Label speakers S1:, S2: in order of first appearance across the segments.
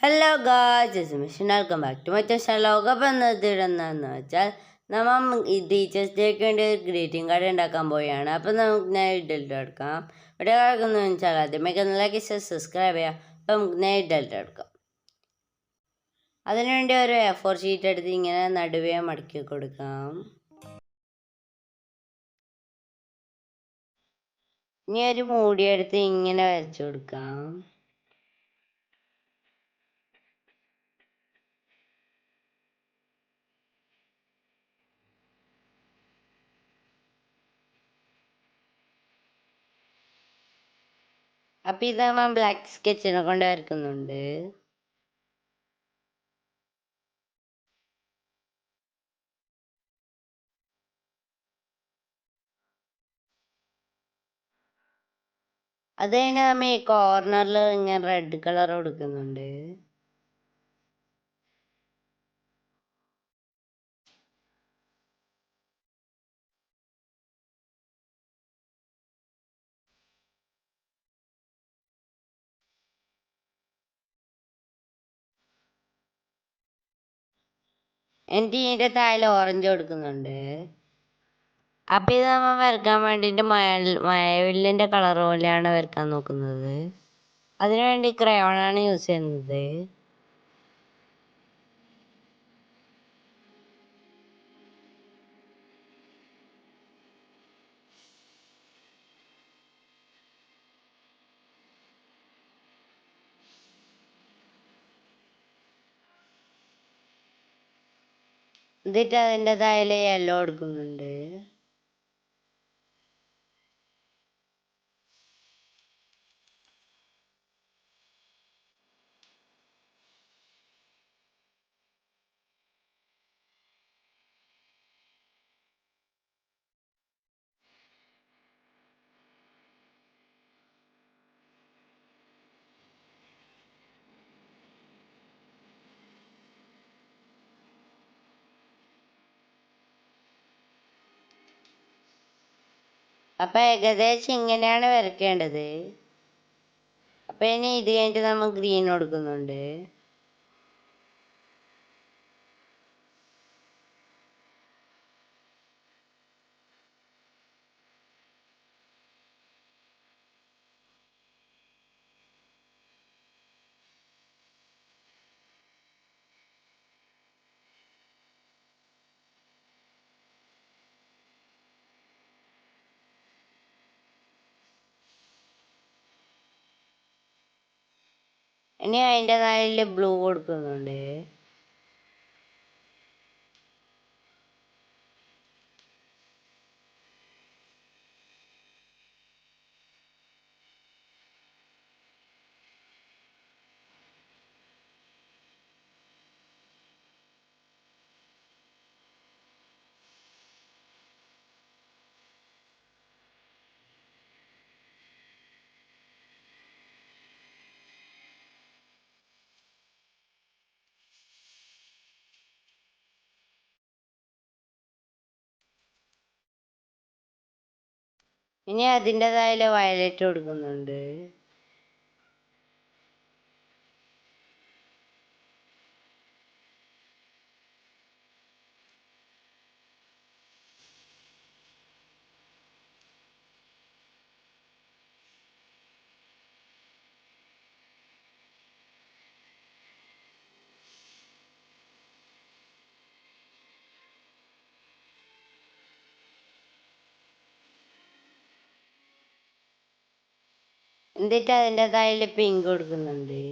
S1: Hello guys, welcome back to my channel. Appam എന്നതിടുന്നതെന്ന് വെച്ചാൽ നമ്മൾ ഈ ടീച്ചേഴ്സ് ഡേക്ക് വേണ്ടി ഒരു ഗ്രീറ്റിംഗ് കാർഡ് ഉണ്ടാക്കാൻ പോവുകയാണ്. അപ്പം നമുക്ക് ഡെൽറ്റ് എടുക്കാം. ഇവിടെ കിടക്കുന്നത് വെച്ചാൽ ആദ്യമൊക്കെ ലൈക്ക് സബ്സ്ക്രൈബ് ചെയ്യാം. അപ്പം നമുക്ക് ഡെൽറ്റ് എടുക്കാം. അതിനുവേണ്ടി ഒരു A4 ഷീറ്റ് എടുത്ത് ഇങ്ങനെ നടുവേ മടക്കി കൊടുക്കാം. ഇനി ഒരു മൂടിയെടുത്ത് ഇങ്ങനെ വരച്ചു കൊടുക്കാം. അപ്പം ഇത് നമ്മൾ ബ്ലാക്ക് സ്കെച്ചിനെ കൊണ്ട് വരക്കുന്നുണ്ട്. അത് കഴിഞ്ഞ് നമ്മൾ ഈ കോർണറിൽ ഇങ്ങനെ റെഡ് കളർ കൊടുക്കുന്നുണ്ട്. എന്നിട്ട് ഇതിൻ്റെ താഴെ ഓറഞ്ച് കൊടുക്കുന്നുണ്ട്. അപ്പം ഇത് നമ്മൾ വരക്കാൻ വേണ്ടിയിട്ട് മഴവില്ലിൻ്റെ കളർ പോലെയാണ് വരക്കാൻ നോക്കുന്നത്. അതിനുവേണ്ടി ക്രയോണാണ് യൂസ് ചെയ്യുന്നത്. എന്നിട്ട് അതിൻ്റെ താഴെ യെല്ലോ കൊടുക്കുന്നുണ്ട്. അപ്പം ഏകദേശം ഇങ്ങനെയാണ് വരയ്ക്കേണ്ടത്. അപ്പം ഇനി ഇത് കഴിഞ്ഞിട്ട് നമ്മൾ ഗ്രീൻ കൊടുക്കുന്നുണ്ട്. ഇനി അതിൻ്റെ താഴെ ബ്ലൂ കൊടുക്കുന്നുണ്ട്. ഇനി അതിൻ്റെ താഴെ വയലറ്റ് കൊടുക്കുന്നുണ്ട്. എന്നിട്ട് അതിൻ്റെ താഴെ പിങ്ക് കൊടുക്കുന്നുണ്ട്.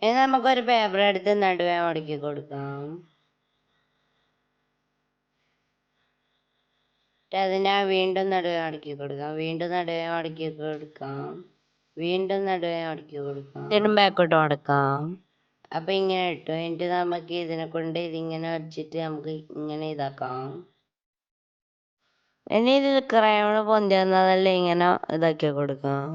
S1: ഇനി നമുക്കൊരു പേപ്പർ എടുത്ത് നടുവേ മടക്കി കൊടുക്കാം. അതിനെ വീണ്ടും നടുവേ മടക്കി കൊടുക്കാം, വീണ്ടും നടുവേ മടക്കി കൊടുക്കാം, വീണ്ടും നടുവേ മടക്കി കൊടുക്കാം, വീണ്ടും ബാക്കോട്ട് മടക്കാം. അപ്പം ഇങ്ങനെ ഇട്ടു. എന്നിട്ട് നമുക്ക് ഇതിനെ കൊണ്ട് ഇതിങ്ങനെ വെച്ചിട്ട് നമുക്ക് ഇങ്ങനെ ഇതാക്കാം. ഇനി ഇത് ക്രയോൺ പൊന്തി വന്നതല്ലേ ഇങ്ങനെ ഇതാക്കി കൊടുക്കാം.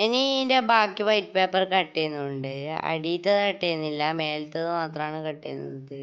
S1: ഇനി ഇതിൻ്റെ ബാക്കി വൈറ്റ് പേപ്പർ കട്ട് ചെയ്യുന്നുണ്ട്. അടിയത്തത് കട്ട് ചെയ്യുന്നില്ല, മേലത്തത് മാത്രമാണ് കട്ട് ചെയ്യുന്നത്.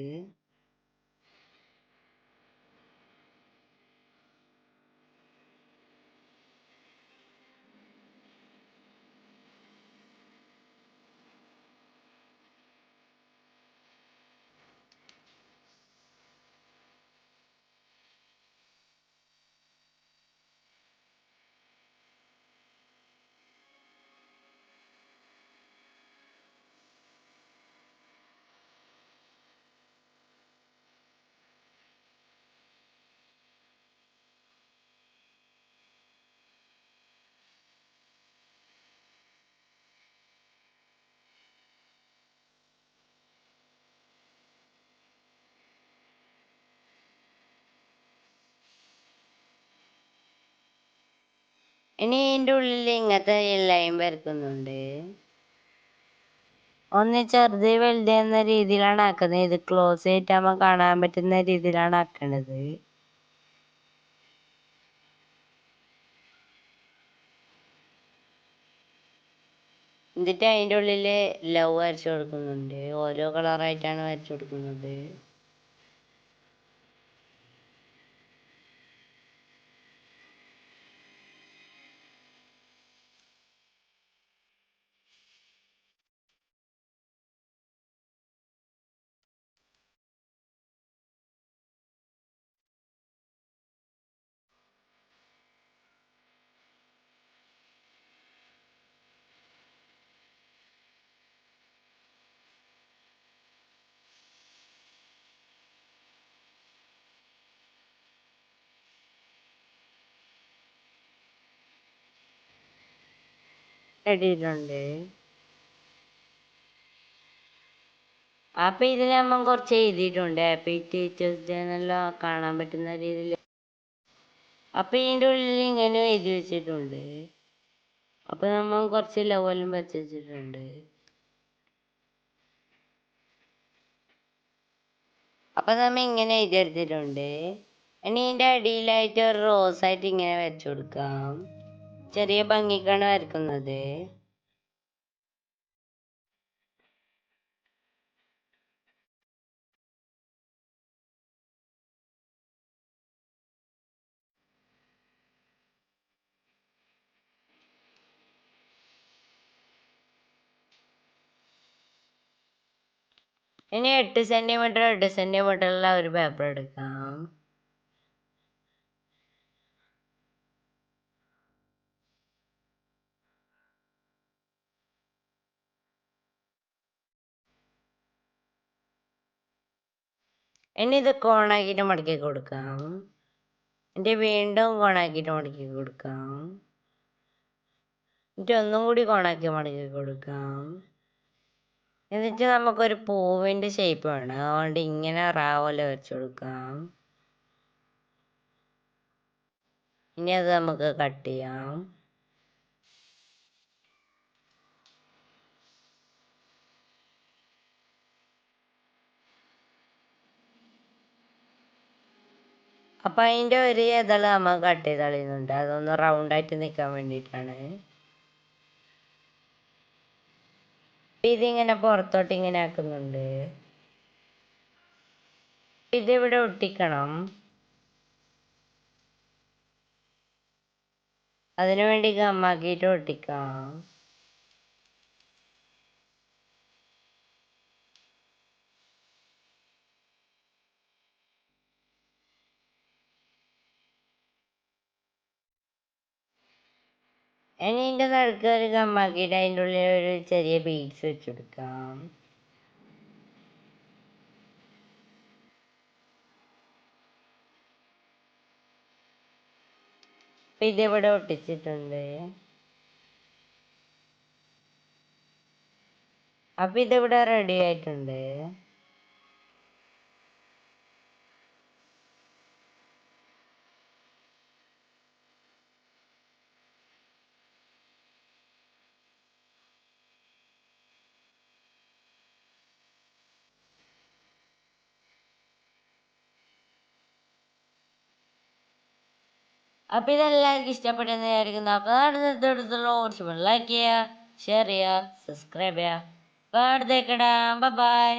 S1: ഇനി ഇതിൻ്റെ ഉള്ളിൽ ഇങ്ങനത്തെ ലൈൻ വരക്കുന്നുണ്ട്. ഒന്ന് ചെറുത് വലുത് എന്ന രീതിയിലാണ് ആക്കുന്നത്. ഇത് ക്ലോസ് ആയിട്ടാകുമ്പോൾ കാണാൻ പറ്റുന്ന രീതിയിലാണ് ആക്കണത്. എന്നിട്ട് അതിൻ്റെ ഉള്ളിൽ ലവ് വരച്ചു കൊടുക്കുന്നുണ്ട്. ഓരോ കളറായിട്ടാണ് വരച്ചു കൊടുക്കുന്നത്. ഇട്ടിട്ടുണ്ട്. അപ്പൊ ഇതിൽ നമ്മൾ കുറച്ച് എഴുതിയിട്ടുണ്ട്. ഹാപ്പി ടീച്ചേഴ്സ് ഡേ എന്നെല്ലാം കാണാൻ പറ്റുന്ന രീതിയിൽ. അപ്പൊ ഇതിൻ്റെ ഉള്ളിൽ ഇങ്ങനെ എഴുതി വെച്ചിട്ടുണ്ട്. അപ്പൊ നമ്മൾ കുറച്ച് ലെവലും വെച്ചിട്ടുണ്ട്. അപ്പൊ നമ്മൾ ഇങ്ങനെ എഴുതിയെടുത്തിട്ടുണ്ട്. ഇനി ഇതിൻ്റെ അടിയിലായിട്ട് ഒരു റോസായിട്ട് ഇങ്ങനെ വരച്ചു കൊടുക്കാം. ചെറിയ ഭംഗിക്കാണ് വരക്കുന്നത്. ഇനി 8 സെന്റിമീറ്റർ 8 സെന്റിമീറ്ററുള്ള ഒരു പേപ്പർ എടുക്കാം. ഇനി ഇത് കോണാക്കിയിട്ട് മടക്കി കൊടുക്കാം. എന്നിട്ട് വീണ്ടും കോണാക്കിയിട്ട് മടക്കി കൊടുക്കാം. എന്നിട്ട് ഒന്നും കൂടി കോണാക്കി മടക്കി കൊടുക്കാം. എന്നിട്ട് നമുക്കൊരു പൂവിൻ്റെ ഷേപ്പ് വേണം. അതുകൊണ്ട് ഇങ്ങനെ റാവോല വെച്ച് കൊടുക്കാം. ഇനി അത് നമുക്ക് കട്ട് ചെയ്യാം. അപ്പം അതിൻ്റെ ഒരു ഇതള് നമ്മൾ കട്ട് ചെയ്ത് കളയുന്നുണ്ട്. അതൊന്ന് റൗണ്ടായിട്ട് നിൽക്കാൻ വേണ്ടിയിട്ടാണ്. ഇതിങ്ങനെ പുറത്തോട്ട് ഇങ്ങനെ ആക്കുന്നുണ്ട്. ഇതിവിടെ ഒട്ടിക്കണം. അതിനു വേണ്ടി ഗമ്മാക്കിയിട്ട് ഒട്ടിക്കാം. ഇനി ഇതിൻ്റെ നടുക്ക് ഒരു ഗമ്മാക്കിയിട്ട് അതിൻ്റെ ഉള്ളിൽ ഒരു ചെറിയ ബീഡ്സ് വെച്ച് കൊടുക്കാം. അപ്പം ഇതിവിടെ ഒട്ടിച്ചിട്ടുണ്ട്. അപ്പം ഇതിവിടെ റെഡി ആയിട്ടുണ്ട്. അപ്പം ഇതെല്ലാവർക്കും ഇഷ്ടപ്പെട്ടെന്ന് വിചാരിക്കുന്നു. അപ്പോൾ അടുത്തടുത്തുള്ള ഓർച്ച് ലൈക്ക് ചെയ്യുക, ഷെയർ ചെയ്യുക, സബ്സ്ക്രൈബ് ചെയ്യുക. അപ്പോൾ അടുത്തേക്കിടാം. ബൈ.